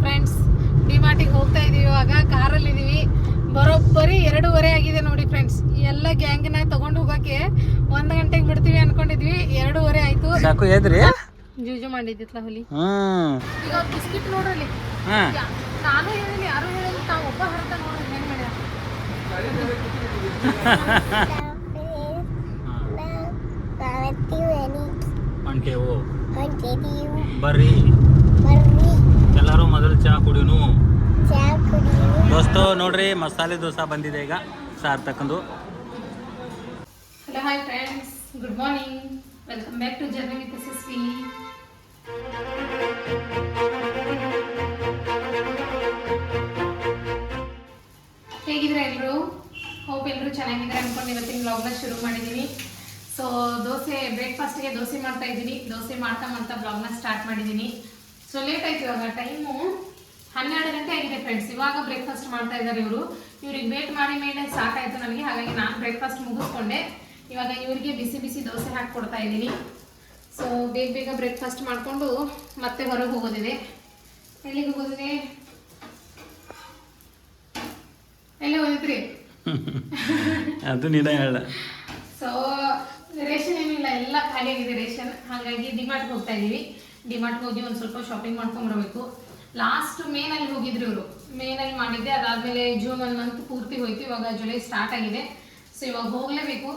Friends, ಡಿಮಾರ್ಟಿಗೆ ಹೋಗ್ತಾ ಇದೀವಿ. ಇವಾಗ ಕಾರಲ್ಲಿ ಇದೀವಿ. ಬರೋಬ್ಬರಿ 2:30 ಆಗಿದೆ ನೋಡಿ ಫ್ರೆಂಡ್ಸ್. ಎಲ್ಲ ಗ್ಯಾಂಗ್ನ ತಗೊಂಡು ಹೋಗಕ್ಕೆ 1 ಗಂಟೆಗೆ ಬಿಡ್ತೀವಿ ಅನ್ಕೊಂಡಿದ್ವಿ. 2:30 ಆಯ್ತು. ಸಾಕು ಎದ್ರಿ ಜೂಜು ಮಾಡಿದ್ದಿತ್ಲ ಹುಲಿ. ಈಗ ಬಿಸ್ಕಿಟ್ ನೋಡ್ರಲ್ಲಿ. ನಾನು ಹೇಳಿಲ್ಲ, ಯಾರು ಹೇಳಿಲ್ಲ, ತಾವು ಒಬ್ಬ ಹರತ ನೋಡ್ರಿ ಹೆಂಗ್ ಮಾಡ್ಯಾರ. ಬರ್ರಿ ಎಲ್ಲರೂ ಮೊದಲು ಚಹಾ ಕುಡಿಯೋನು. ದೋಸ್ತು ನೋಡ್ರಿ, ಮಸಾಲೆ ದೋಸೆ ಬಂದಿದೆ ಈಗ ಸಾರ್ಥಕಂದು. Hello, hi friends, good morning, welcome back to journey with Yashasvi. ಹೇಗಿದ್ರೆ ಎಲ್ಲರೂ? ಹೋಪ್ ಎಲ್ಲರೂ ಚೆನ್ನಾಗಿದ್ದಾರೆ ಅನ್ಕೊಂಡು ಇವತ್ತಿನ ವ್ಲಾಗ್ನ ಶುರು ಮಾಡಿದ್ದೀನಿ. ಸೊ ದೋಸೆ, ಬ್ರೇಕ್ಫಾಸ್ಟ್ಗೆ ದೋಸೆ ಮಾಡ್ತಾ ಇದ್ದೀನಿ. ದೋಸೆ ಮಾಡ್ತಾ ಬ್ಲಾಗ್ನ ಸ್ಟಾರ್ಟ್ ಮಾಡಿದ್ದೀನಿ. ಸೊ ಲೇಟ್ ಆಯ್ತು, ಇವಾಗ ಟೈಮು 12 ಗಂಟೆ ಆಗಿದೆ ಫ್ರೆಂಡ್ಸ್. ಇವಾಗ ಬ್ರೇಕ್ಫಾಸ್ಟ್ ಮಾಡ್ತಾ ಇದ್ದಾರೆ ಇವರು. ಇವ್ರಿಗೆ ವೇಟ್ ಮಾಡಿ ಮೇಲೆ ಸಾಕಾಯ್ತು ನನಗೆ. ಹಾಗಾಗಿ ನಾನು ಬ್ರೇಕ್ಫಾಸ್ಟ್ ಮುಗಿಸ್ಕೊಂಡೆ. ಇವಾಗ ಇವರಿಗೆ ಬಿಸಿ ಬಿಸಿ ದೋಸೆ ಹಾಕಿ ಕೊಡ್ತಾ ಇದ್ದೀನಿ. ಸೊ ಬೇಗ ಬ್ರೇಕ್ಫಾಸ್ಟ್ ಮಾಡಿಕೊಂಡು ಮತ್ತೆ ಹೊರಗೆ ಹೋಗೋದಿದೆ. ಎಲ್ಲಿಗೆ ಹೋಗೋದಿದೆ? ಎಲ್ಲಿ ಹೋಗಿದ್ರಿ? ಅದು ನೀನ ಹೇಳ. ಸೊ ರೇಷನ್ ಏನಿಲ್ಲ, ಎಲ್ಲ ಖಾಲಿಯಾಗಿದೆ ರೇಷನ್. ಹಾಗಾಗಿ ಡಿಮಾರ್ಟ್ಗೆ ಹೋಗ್ತಾ ಇದ್ದೀವಿ. ಡಿಮಾರ್ಟ್ಗೆ ಹೋಗಿ ಒಂದು ಸ್ವಲ್ಪ ಶಾಪಿಂಗ್ ಮಾಡ್ಕೊಂಡ್ಬರ್ಬೇಕು. ಲಾಸ್ಟ್ ಮೇನಲ್ಲಿ ಹೋಗಿದ್ರು ಇವರು. ಮೇನಲ್ಲಿ ಮಾಡಿದ್ದೆ, ಅದಾದಮೇಲೆ ಜೂನ್ 1 ಮಂತ್ ಪೂರ್ತಿ ಹೋಯ್ತು. ಇವಾಗ ಜುಲೈ ಸ್ಟಾರ್ಟ್ ಆಗಿದೆ. ಸೊ ಇವಾಗ ಹೋಗಲೇಬೇಕು.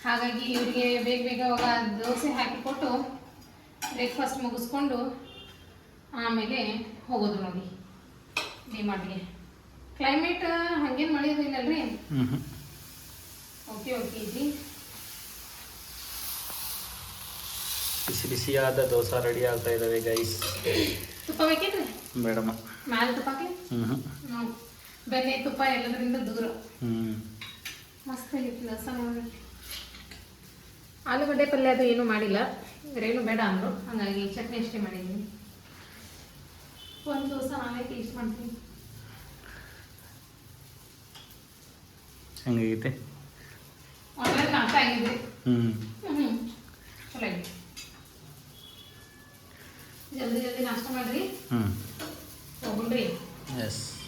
ಹಾಗಾಗಿ ಇವರಿಗೆ ಬೇಗ ಇವಾಗ ದೋಸೆ ಹಾಕಿಕೊಟ್ಟು ಬ್ರೇಕ್ಫಾಸ್ಟ್ ಮುಗಿಸ್ಕೊಂಡು ಆಮೇಲೆ ಹೋಗೋದು ನೋಡಿ ಡಿಮಾರ್ಟ್ಗೆ. ಕ್ಲೈಮೇಟ್ ಹಂಗೇನು ಮಳೆಯೋದು ಇಲ್ಲಲ್ರಿ? Okay G. ಬಿಸಿಯಾದ ದೋಸೆ ರೆಡಿ ಆಗ್ತಾ ಇದಾವೆ ಗೈಸ್. ತುಪ್ಪ ಬೇಕೇನ್ರಿ? ಮೇಡಮ್ ಮ್ಯಾಲೆ ತುಪ್ಪ ಹಾಕಿ. ಬೆಣ್ಣೆ ತುಪ್ಪ ಎಲ್ಲದರಿಂದ ದೂರ. ಮಸ್ತ್ ಆಗಿತ್ತು ದೋಸೆ ನೋಡಿ. ಆಲೂಗಡ್ಡೆ ಪಲ್ಯ ಅದು ಏನೂ ಮಾಡಿಲ್ಲ, ಬೇರೇನು ಬೇಡ ಅಂದರು. ಹಾಗಾಗಿ ಚಟ್ನಿ ಅಷ್ಟೇ ಮಾಡಿದ್ದೀನಿ. ಒಂದು ದೋಸೆ ನಾನೇ ಟೇಸ್ಟ್ ಮಾಡ್ತೀನಿ. ಹೆಂಗಾಗೈತೆ? ಆನ್ಲೈನ್ ನಾಷ್ಟ ಆಗಿದೆ. ಚಲೋ ಆಗಿದೆ. ಜಲ್ದಿ ನಾಷ್ಟ ಮಾಡ್ರಿ, ಹೋಗ್ರಿ.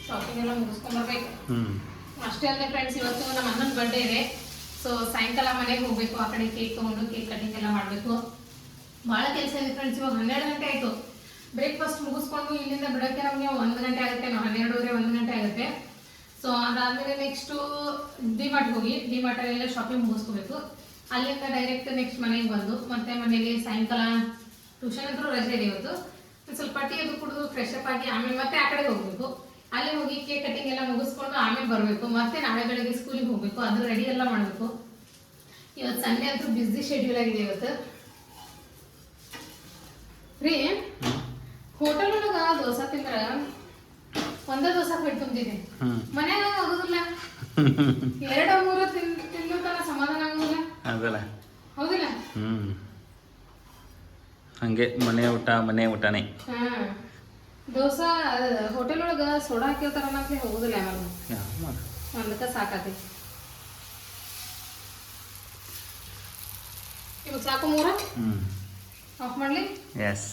ಶಾಪಿಂಗ್ ಎಲ್ಲ ಮುಗಿಸ್ಕೊಂಡ್ಬರ್ಬೇಕು. ಅಷ್ಟೇ ಅಲ್ಲದೆ ಫ್ರೆಂಡ್ಸ್, ಇವತ್ತು ನಮ್ಮ ಅಣ್ಣನ ಬರ್ಡೇ ಇದೆ. ಸೊ ಸಾಯಂಕಾಲ ಮನೆಗೆ ಹೋಗ್ಬೇಕು. ಆ ಕಡೆ ಕೇಕ್ ತೊಗೊಂಡು ಕೇಕ್ ಕಟಿಂಗ್ ಎಲ್ಲ ಮಾಡಬೇಕು. ಭಾಳ ಕೆಲಸ ಇದೆ ಫ್ರೆಂಡ್ಸ್. ಇವಾಗ 12 ಗಂಟೆ ಆಯಿತು. ಬ್ರೇಕ್ಫಾಸ್ಟ್ ಮುಗಿಸ್ಕೊಂಡು ಇಲ್ಲಿಂದ ಬಿಡೋಕ್ಕೆ ನಮಗೆ 1 ಗಂಟೆ ಆಗುತ್ತೆ. 12:30 1 ಗಂಟೆ ಆಗುತ್ತೆ. ಸೊ ಅದಾದಮೇಲೆ ನೆಕ್ಸ್ಟು ಡಿಮಾರ್ಟ್ಗೆ ಹೋಗಿ ಡಿಮಾರ್ಟಲ್ಲೆಲ್ಲ ಶಾಪಿಂಗ್ ಮುಗಿಸ್ಕೋಬೇಕು. ಅಲ್ಲಿಂದ ಡೈರೆಕ್ಟ್ ನೆಕ್ಸ್ಟ್ ಮನೆಗೆ ಬಂದು ಮತ್ತೆ ಮನೆಗೆ ಸಾಯಂಕಾಲ ಟ್ಯೂಷನ್ ಅಂತೂ ರಜೆ ಇದೆ ಇವತ್ತು. ಸ್ವಲ್ಪ ಟೀ ಅದು ಕುಡಿದು ಫ್ರೆಶ್ ಅಪ್ ಆಗಿ ಆಮೇಲೆ ಮತ್ತೆ ಆ ಕಡೆ ಹೋಗಬೇಕು. ಅಲ್ಲಿ ಹೋಗಿ ಕೇಕ್ ಕಟಿಂಗ್ ಎಲ್ಲ ಮುಗಿಸ್ಕೊಂಡು ಆಮೇಲೆ ಬರಬೇಕು. ಮತ್ತೆ ನಾಳೆ ಬೆಳಗ್ಗೆ ಸ್ಕೂಲಿಗೆ ಹೋಗಬೇಕು. ಅದು ರೆಡಿ ಎಲ್ಲ ಮಾಡಬೇಕು. ಇವತ್ತು ಸಂಡೇ ಅಂತೂ ಬ್ಯುಸಿ ಶೆಡ್ಯೂಲ್ ಆಗಿದೆ ಇವತ್ತು ರೀ. ಹೋಟೆಲ್ ಒಳಗೆ ದೋಸೆ ತಿಂದ್ರೆ ಒಂದೇ ದೋಸೆ ಬಿಟ್ಟು ತುಂಬಿದೆ. ಮನ್ಯಾಗ ಆಗೋದಿಲ್ಲ, 2-3 ತಿಂದು ತನ ಸಮಾಧಾನ ಆಗೋದಿಲ್ಲ. ಹೌದಿಲ್ಲ? ಹಂಗೆ ಮನೆ ಊಟನೇ. ದೋಸೆ ಹೋಟೆಲ್ ಒಳಗೆ ಸೋಡಾ ಹಾಕಿರ್ತಾರ ಅನ್ನಕ್ಕೆ ಹೋಗುದಿಲ್ಲ. ಒಂದಕ್ಕೆ ಸಾಕತಿ. ಇವಾಗ ಸಾಕು 3 ಆಫ್ ಮಾಡ್ಲಿ? ಎಸ್.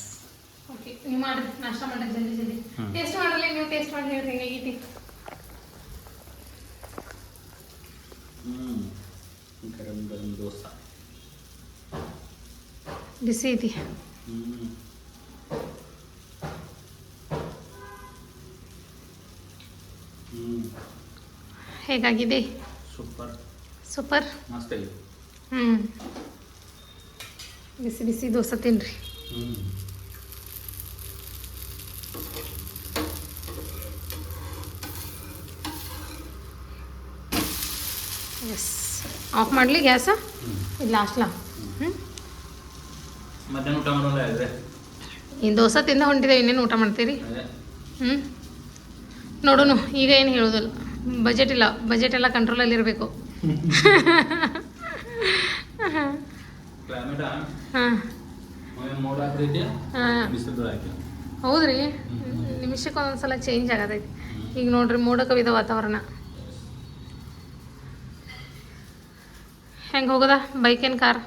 ಓಕೆ, ನೀವು ಮಾಡ್ರಿ, ನಾಷ್ಟ ಮಾಡ್ರಿ ಜಲ್ದಿ. ಟೇಸ್ಟ್ ಮಾಡಲಿ, ನೀವು ಟೇಸ್ಟ್ ಮಾಡಿ ಹೇಳ್ರಿ ಹೇಗೈತಿ. ಗರಂ ದೋಸೆ ಬಿಸಿ ಐತಿ. ಹೇಗಾಗಿದೆ? ಸೂಪರ್. ಬಿಸಿ ದೋಸೆ ತಿನ್ರಿ. ಎಸ್, ಆಫ್ ಮಾಡಲಿ ಗ್ಯಾಸ? ಇಲ್ಲ ಲಾಸ್ಟ್ಲಾ? ಮಧ್ಯಾಹ್ನ ಊಟ ಮಾಡೋಲ್ಲ ಇದೆ. ಈ ದೋಸೆ ತಿಂದ ಹೊಂಟಿದ್ದೇವೆ, ಇನ್ನೇನು ಊಟ ಮಾಡ್ತೀರಿ? ನೋಡೋಣ. ಈಗ ಏನು ಹೇಳೋದಿಲ್ಲ, ಬಜೆಟ್ ಎಲ್ಲ ಕಂಟ್ರೋಲಲ್ಲಿ ಇರಬೇಕು. ಹೌದ್ರಿ, ನಿಮಿಷಕ್ಕೆ ಒಂದೊಂದ್ಸಲ ಚೇಂಜ್ ಆಗತೈತಿ. ಈಗ ನೋಡ್ರಿ, ಮೋಡ ಕವಿದ ವಾತಾವರಣ. ಹೆಂಗೆ ಹೋಗೋದ? ಬೈಕ್ ಏನು ಕಾರ್?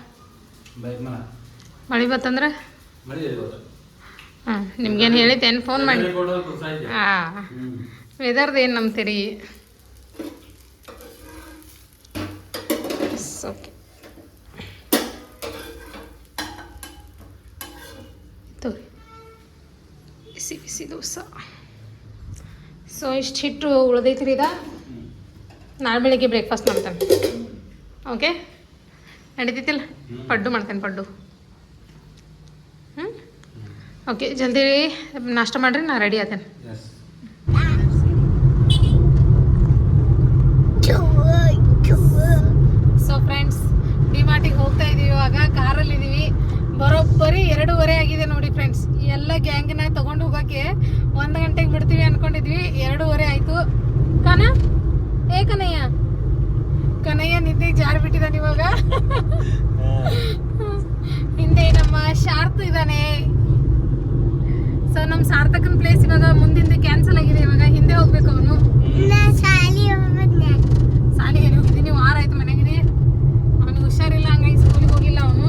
ಬೈಕ್ ಮಳೆ ಬತ್ತಂದ್ರೆ ಹಾಂ ನಿಮ್ಗೇನು ಹೇಳಿದ್ದೇನು ಫೋನ್ ಮಾಡಿ ಹಾಂ ವೆದರ್ದು ಏನು ನಂಬ್ತೀರಿ ಓಕೆ ತೋರಿ ಬಿಸಿ ಬಿಸಿ ದೋಸೆ ಸೊ ಇಷ್ಟು ಹಿಟ್ಟು ಉಳ್ದೈತ್ರಿ ಇದ ನಾಳೆ ಬೆಳಿಗ್ಗೆ ಬ್ರೇಕ್ಫಾಸ್ಟ್ ಮಾಡ್ತೇನೆ ಓಕೆ ನಡೀತೈತಿಲ್ಲ ಪಡ್ಡು ಮಾಡ್ತೇನೆ ಪಡ್ಡು ಹ್ಞೂ ಓಕೆ ಜಲ್ದಿ ನಾಷ್ಟ ಮಾಡಿರಿ ನಾ ರೆಡಿ ಆತೇನೆ ಸೊ ಫ್ರೆಂಡ್ಸ್ ಡಿಮಾರ್ಟಿಗೆ ಹೋಗ್ತಾ ಇದೀವಿ ಇವಾಗ ಕಾರಲ್ಲಿ ಇದೀವಿ ಬರೋಬ್ಬರಿ 2:30 ಆಗಿದೆ ನೋಡಿ ಫ್ರೆಂಡ್ಸ್ ಎಲ್ಲ ಗ್ಯಾಂಗ್ನ ತಗೊಂಡು ಹೋಗೋಕ್ಕೆ 1 ಗಂಟೆಗೆ ಬಿಡ್ತೀವಿ ಅನ್ಕೊಂಡಿದ್ವಿ 2:30 ಆಯಿತು ಕನಯ್ಯ ನಿದ್ದೆಗೆ ಜಾರಿ ಬಿಟ್ಟಿದ್ದಾನೆ ಇವಾಗ ಹಿಂದೆ ನಮ್ಮ ಶಾರ್ತ್ ಇದ್ದಾನೆ ಸೊ ನಮ್ಮ ಸಾರ್ಥಕನ ಪ್ಲೇಸ್ ಇವಾಗ ಮುಂದಿಂದ ಕ್ಯಾನ್ಸಲ್ ಆಗಿದೆ ಇವಾಗ ಹಿಂದೆ ಹೋಗ್ಬೇಕು ಅವನು ಸಾಲಿಗೆ ಹೋಗಿದ್ದೀನಿ ವಾರ ಆಯ್ತು ಮನೆಗಿದೆ ಅವನಿಗೆ ಹುಷಾರಿಲ್ಲ ಹಂಗಾಗಿ ಸ್ಕೂಲಿಗೆ ಹೋಗಿಲ್ಲ ಅವನು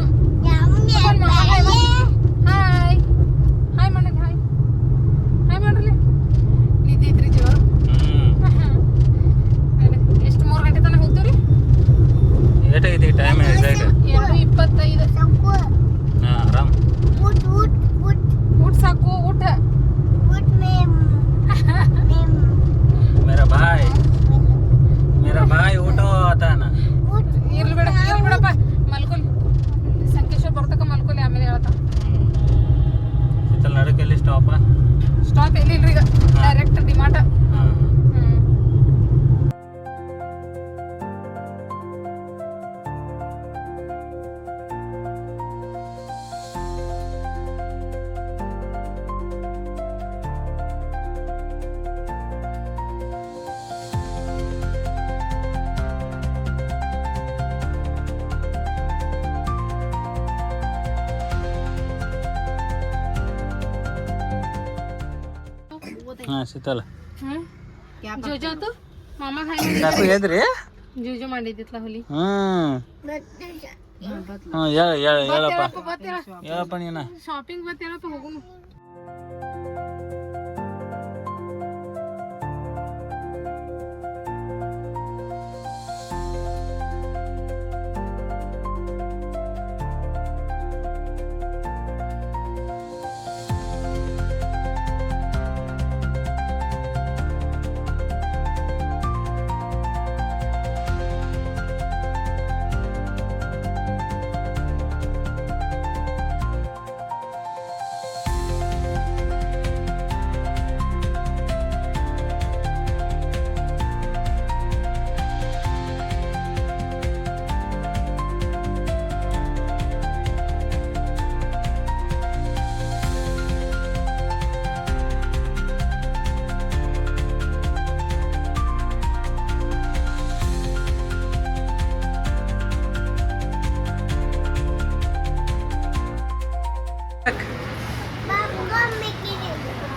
ಹಾಯ್ ಹಾಯ್ ಮಾಡಿ ಹಾಯ್ ಮಾಡ್ರಿ ನಿದ್ದೆ ಐತ್ರಿ ಜೋರು ಎಷ್ಟು 3 ಗಂಟೆ ತನಕ ಹೋಗ್ತೀವಿ ಏಟಾಗಿದೆ ಟೈಮ್ 2:25 ಆರಾಮ್ ಊಟ ಸಾಕು ಊಟ मेरा भाई ಊಟ ಆತಾನ ಇರ್ಲಿ ಬಿಡಪ್ಪ ಮಲ್ಕೊಲಿ ಸಂಕೇಶ್ವರ ಬರ್ತಕ ಮಲ್ಕೊಲಿ ಆಮೇಲೆ ಹೇಳ್ತಾ ನಡಕೆಲ್ಲಿ ಸ್ಟಾಪ್ ಎಲ್ಲಿಲ್ರಿ ಈಗ ಡೈರೆಕ್ಟ್ ಡಿಮಾರ್ಟ್ ಹಾಂ ಶೀತಲ ಜೋಜೋತು ಮಾಮ ಸಾಕು ಹೇಳಿದ್ರಿ ಜೋಜೋ ಮಾಡಿದ್ದಿತ್ಲ ಹುಲಿ ಹೇಳಪ್ಪ ನೀನ ಶಾಪಿಂಗ್ ಬತ್ತೇಳಪ್ಪ ಹೋಗುನು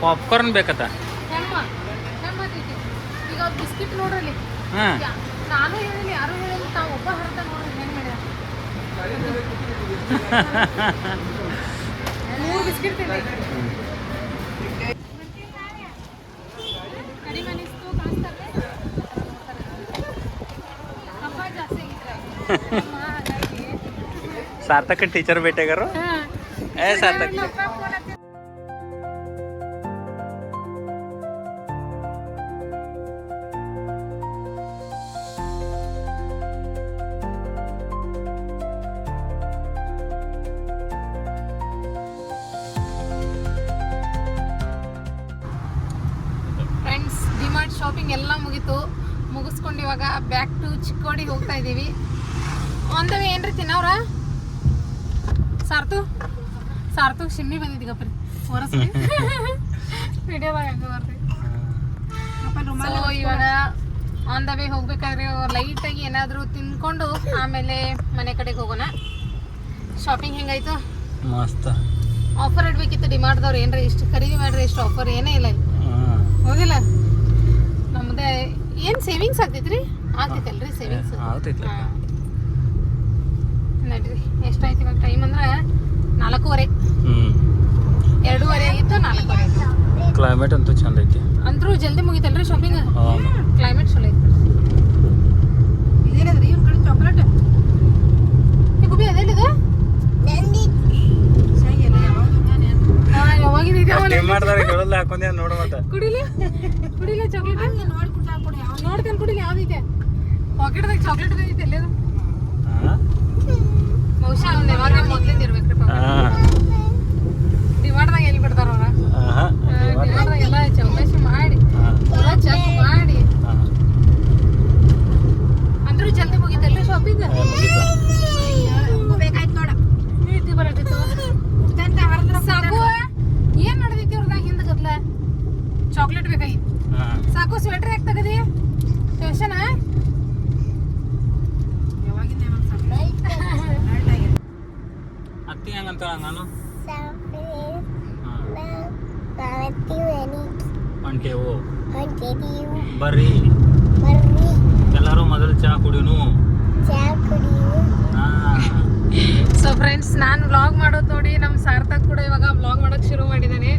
ಪಾಪ್ಕಾರ್ನ್ ಬೇಕತ್ತ ಈಗ ಬಿಸ್ಕಿಟ್ ನೋಡ್ರಲ್ಲಿ ಹಾಂ ನಾನು ಹೇಳಿಲ್ಲ ಯಾರು ಹೇಳಿಲ್ಲ ತಾವು ಒಬ್ಬ ಹರ್ತ ನೋಡ್ರಿ ಹೆಂಗೆ ಮಾಡ್ಯಾರ 3 ಬಿಸ್ಕಿಟ್ ತಿಂದೆ ಕಡಿಮೆ ಅನಿಸ್ತು ಕಾಣಿಸ್ತಾರೆ ಹಬ್ಬ ಜಾಸ್ತಿ ಆಗಿದ್ರೆ ಸಾರ್ಥಕ ಟೀಚರ್ ಭೇಟಿಯಾಗಾರು ಏ ಸಾರ್ಥಕ್ ಫ್ರೆಂಡ್ಸ್ ಡಿಮಾರ್ಟ್ ಶಾಪಿಂಗ್ ಎಲ್ಲ ಮುಗಿಸ್ಕೊಂಡು ಇವಾಗ ಬ್ಯಾಕ್ ಟು ಚಿಕ್ಕೋಡಿಗೆ ಹೋಗ್ತಾ ಇದ್ದೀವಿ ಆನ್ ದ ವೇ ಏನ್ರಿ ತಿನ್ನವ್ರ ಸಾರ್ತು ಶಿಮ್ಮಿ ಬಂದಿದ್ದೀಗಪ್ಪ ಹೊರಸ್ರಿ ವಿಡಿಯೋದಾಗ ಹಂಗೆ ಬರ್ರಿ ಸೊ ಇವಾಗ ಆನ್ ದ ವೇ ಹೋಗ್ಬೇಕಾದ್ರೆ ಲೈಟಾಗಿ ಏನಾದರೂ ತಿನ್ಕೊಂಡು ಆಮೇಲೆ ಮನೆ ಕಡೆಗೆ ಹೋಗೋಣ ಶಾಪಿಂಗ್ ಹೆಂಗಾಯ್ತು ಮಸ್ತ್ ಆಫರ್ ಇಡ್ಬೇಕಿತ್ತು ಡಿಮಾರ್ಟ್ದವ್ರು ಏನ್ರಿ ಇಷ್ಟು ಖರೀದಿ ಮಾಡ್ರಿ ಇಷ್ಟು ಆಫರ್ ಏನೇ ಇಲ್ಲ ಹೋಗಿಲ್ಲ ನಮ್ಮದೇ ಏನು ಸೇವಿಂಗ್ಸ್ ಆಗ್ತೈತ್ರಿ ಆಗ್ತೈತಲ್ರಿ ಸೇವಿಂಗ್ಸ್ ಆಗ್ತೈತಿ ನಡ್ರಿ ಎಷ್ಟಾಯ್ತು ಇವಾಗ ಟೈಮ್ ಅಂದ್ರೆ 4:15 2:30 ಆಗಿತ್ತು 4:30 ಆಗಿತ್ತು. ಕ್ಲೈಮೇಟ್ ಅಂತೂ ಚಂದ ಐತಿ. ಅಂದ್ರೂ ಜಲ್ದಿ ಮುಗಿತಲ್ರಿ ಶಾಪಿಂಗ್. ಹೌದು. ಕ್ಲೈಮೇಟ್ ಚಲೋ ಐತಿ. ಇದೇನದ್ರಿ ಇವ್ರ ಕಡೆ ಚಾಕ್ಲೇಟ್ ಈ ಗುಬಿ ಅದೇನಿದು ಹಾಕೊಂಡೆ ನೋಡು ಮತ್ತೆ ಕುಡಿಲಿ ಚಾಕ್ಲೇಟ್ ನೋಡ್ತೇನೆ ಕುಡಿಲಿ ಯಾವ್ದೈತೆ ಪಾಕೆಟ್ದಾಗ ಚಾಕ್ಲೇಟ್ ಐತೆ ಎಲ್ಲದು ಬಹುಶಃ ಅವ್ನ ಯಾವಾಗ ಮೊದ್ಲಿಂದ ಇರ್ಬೇಕ್ರಿ ಡಿಮಾರ್ಡ್ದಾಗ ಎಲ್ಲಿ ಬಿಡ್ತಾರ ಅವ್ರ ಡಿಮಾರ್ಡ್ದಾಗ ಎಲ್ಲ ಚೌಕಾಶಿ ಮಾಡಿ ಎಲ್ಲ ಚೆಕ್ ಮಾಡಿ ಅಂದ್ರೂ ಜಲ್ದಿ ಮುಗಿತಲ್ರಿ ಶಾಪಿಂಗ್ ಬೇಕಾಯ್ತು ನೋಡ ನೀತಿ ಬರತ್ತಿತ್ತು ಸಾಕು ಏನ್ ನಡೆದೈತಿ ಅವ್ರದಾಗ ಹಿಂದ ಗದ್ಲ ಚಾಕ್ಲೇಟ್ ಬೇಕಾಗಿತ್ತು ಸಾಕು ಸ್ವೆಟರ್ ಯಾಕೆ ತಗದಿ ಫ್ಯಾಷನ್ ಅತ್ತಿ ಹೆಂಗಂತ ನಾನು ಹೊಂಟೇವು ಬರ್ರಿ ಎಲ್ಲರೂ ಮೊದಲು ಚಹಾ ಕುಡಿಯೋನು. ಸೊ ಫ್ರೆಂಡ್ಸ್ ನಾನು ವ್ಲಾಗ್ ಮಾಡೋದು ನೋಡಿ ನಮ್ಮ ಸಾರ್ಥಕ್ ಕೂಡ ಇವಾಗ ವ್ಲಾಗ್ ಮಾಡೋಕೆ ಶುರು ಮಾಡಿದ್ದಾನೆ.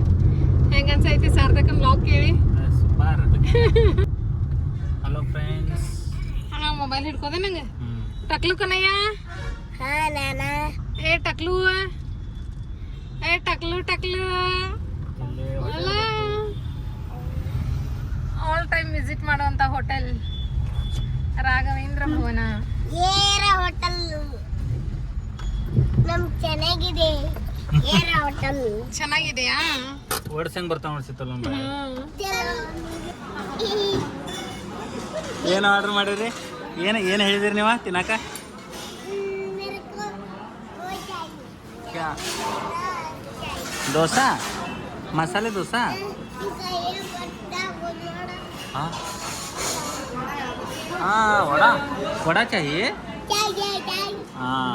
ಹೆಂಗ ಅನ್ಸೈತಿ ಸಾರ್ಥಕನ್ ವ್ಲಾಗ್ ಕೇಳಿ? ಸೂಪರ್. Hello friends. ಮೊಬೈಲ್ ಹಿಡ್ಕೋದೆ ನಂಗೆ ಟಕ್ಲು ಕನಯ್ಯ. ಏ ಟಕ್ಲು ಅಲ್ಲ ಆಲ್ ಟೈಮ್ ವಿಸಿಟ್ ಮಾಡುವಂತ ಹೋಟೆಲ್ ರಾಘವೇಂದ್ರ ಭವನ. ಚೆನ್ನಾಗಿದೆಯಾ? ವರ್ಡ್ಸ್ ಹೆಂಗ್ ಬರ್ತಾವ ಅನ್ಸಿತ್ತಲ್ಲ. ಏನು ಆರ್ಡರ್ ಮಾಡಿದ್ರಿ? ಏನು ಹೇಳಿದಿರಿ ನೀವು ತಿನ್ನಾಕ? ದೋಸಾ ಮಸಾಲೆ ದೋಸಾ. हाँ हाँ वड़ा चाहिए. हाँ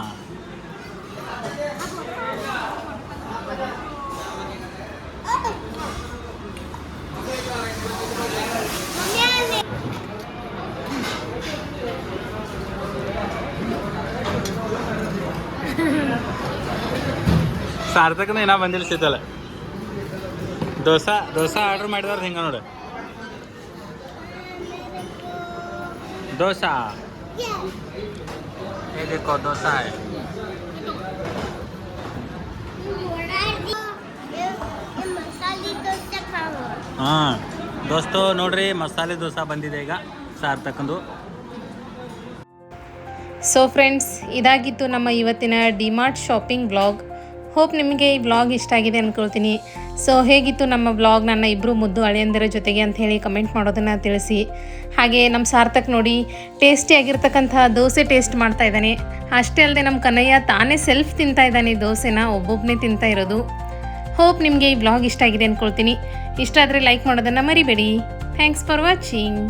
ಸಾರ್ಥಕನ ಏನೋ ಬಂದಿಲ್ಲ ಸಿದ್ದಲ್ಲ. ದೋಸಾ ಆರ್ಡರ್ ಮಾಡಿದವ್ರು ಹಿಂಗೆ ನೋಡಿ. डोसा ये देखो डोसा है. हाँ दोस्तों ನೋಡ್ರಿ ಮಸಾಲೆ ದೋಸಾ ಬಂದಿದೆ ಈಗ ಸಾರ್ಥಕಂದು. ಸೊ ಫ್ರೆಂಡ್ಸ್ ಇದಾಗಿತ್ತು ನಮ್ಮ ಇವತ್ತಿನ ಡಿಮಾರ್ಟ್ ಶಾಪಿಂಗ್ ವ್ಲಾಗ್. ಹೋಪ್ ನಿಮಗೆ ಈ ವ್ಲಾಗ್ ಇಷ್ಟ ಆಗಿದೆ ಅಂದ್ಕೊಳ್ತೀನಿ. ಸೊ ಹೇಗಿತ್ತು ನಮ್ಮ ವ್ಲಾಗ್ ನನ್ನ ಇಬ್ಬರು ಮುದ್ದು ಅಳಿಯಂದಿರ ಜೊತೆಗೆ ಅಂತ ಹೇಳಿ ಕಮೆಂಟ್ ಮಾಡೋದನ್ನು ತಿಳಿಸಿ. ಹಾಗೆ ನಮ್ಮ ಸಾರ್ಥಕ್ ನೋಡಿ ಟೇಸ್ಟಿಯಾಗಿರ್ತಕ್ಕಂಥ ದೋಸೆ ಟೇಸ್ಟ್ ಮಾಡ್ತಾ ಇದ್ದಾನೆ. ಅಷ್ಟೇ ಅಲ್ಲದೆ ನಮ್ಮ ಕನ್ನಯ್ಯ ತಾನೇ ಸೆಲ್ಫ್ ತಿಂತಾ ಇದ್ದಾನೆ ದೋಸೆನ, ಒಬ್ಬೊಬ್ಬನೇ ತಿಂತಾ ಇರೋದು. ಹೋಪ್ ನಿಮಗೆ ಈ ವ್ಲಾಗ್ ಇಷ್ಟ ಆಗಿದೆ ಅಂದ್ಕೊಳ್ತೀನಿ. ಇಷ್ಟ ಆದರೆ ಲೈಕ್ ಮಾಡೋದನ್ನು ಮರಿಬೇಡಿ. Thanks for watching.